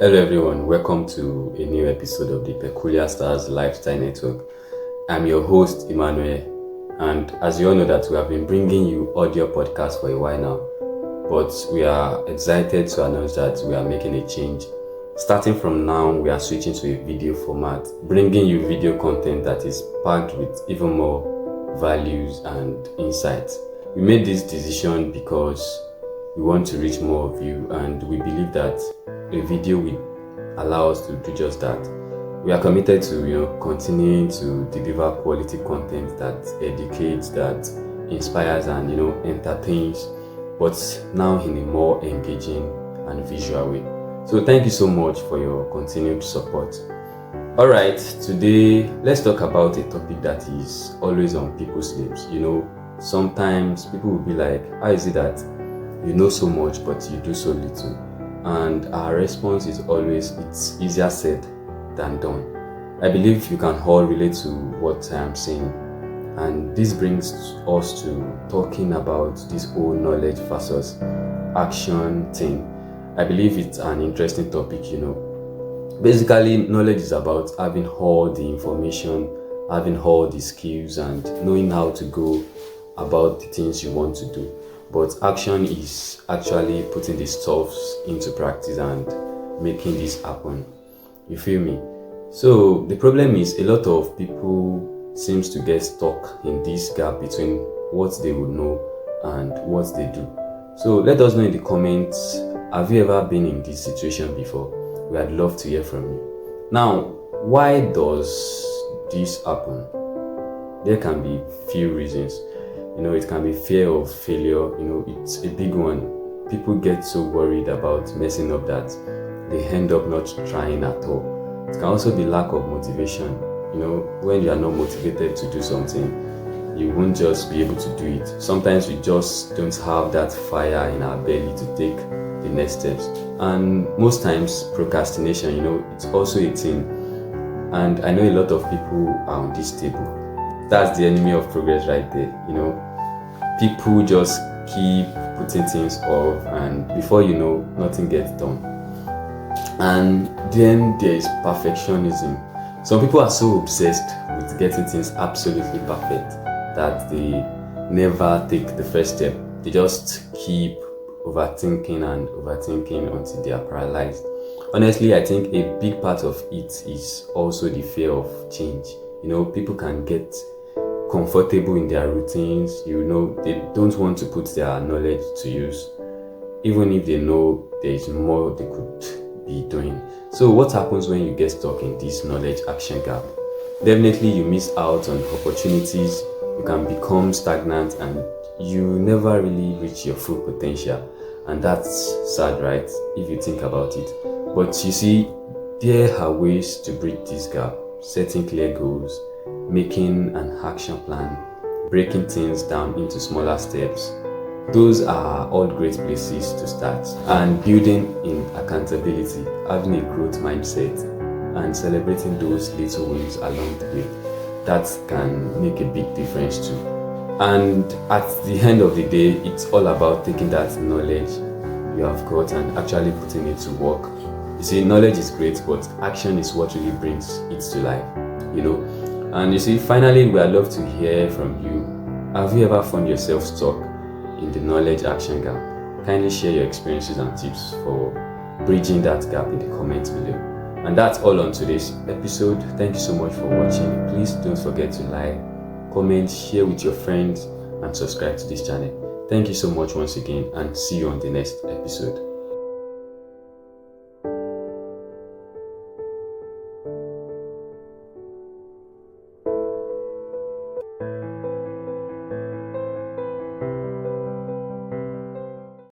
Hello everyone, welcome to a new episode of the Peculiar Stars Lifestyle Network. I'm your host Emmanuel, and as you all know that we have been bringing you audio podcasts for a while now, but we are excited to announce that we are making a change. Starting from now, we are switching to a video format, bringing you video content that is packed with even more values and insights. We made this decision because we want to reach more of you, and we believe that a video will allow us to do just that. We are committed to continuing to deliver quality content that educates, that inspires and entertains, but now in a more engaging and visual way. So thank you so much for your continued support. Alright, today let's talk about a topic that is always on people's lips. Sometimes people will be like, how is it that you know so much but you do so little? And our response is always, it's easier said than done. I believe you can all relate to what I am saying, and this brings us to talking about this whole knowledge versus action thing. I believe it's an interesting topic. Basically, knowledge is about having all the information, having all the skills, and knowing how to go about the things you want to do. But action is actually putting the stuff into practice and making this happen. You feel me? So the problem is a lot of people seems to get stuck in this gap between what they would know and what they do. So let us know in the comments, have you ever been in this situation before? We'd love to hear from you. Now, why does this happen? There can be few reasons. It can be fear of failure. It's a big one. People get so worried about messing up that they end up not trying at all. It can also be lack of motivation. When you are not motivated to do something, you won't just be able to do it. Sometimes we just don't have that fire in our belly to take the next steps. And most times procrastination, it's also a thing. And I know a lot of people are on this table. That's the enemy of progress right there. People just keep putting things off, and before you know, nothing gets done. And then there is perfectionism. Some people are so obsessed with getting things absolutely perfect that they never take the first step. They just keep overthinking until they are paralyzed. Honestly, I think a big part of it is also the fear of change. People can get comfortable in their routines. They don't want to put their knowledge to use, even if they know there is more they could be doing. So what happens when you get stuck in this knowledge action gap? Definitely you miss out on opportunities, you can become stagnant, and you never really reach your full potential. And that's sad, right, if you think about it. But you see, there are ways to bridge this gap: setting clear goals, making an action plan, breaking things down into smaller steps. Those are all great places to start. And building in accountability, having a growth mindset, and celebrating those little wins along the way. That can make a big difference too. And at the end of the day, it's all about taking that knowledge you have got and actually putting it to work. You see, knowledge is great, but action is what really brings it to life. And you see, finally, we would love to hear from you. Have you ever found yourself stuck in the knowledge action gap? Kindly share your experiences and tips for bridging that gap in the comments below. And that's all on today's episode. Thank you so much for watching. Please don't forget to like, comment, share with your friends, and subscribe to this channel. Thank you so much once again, and see you on the next episode.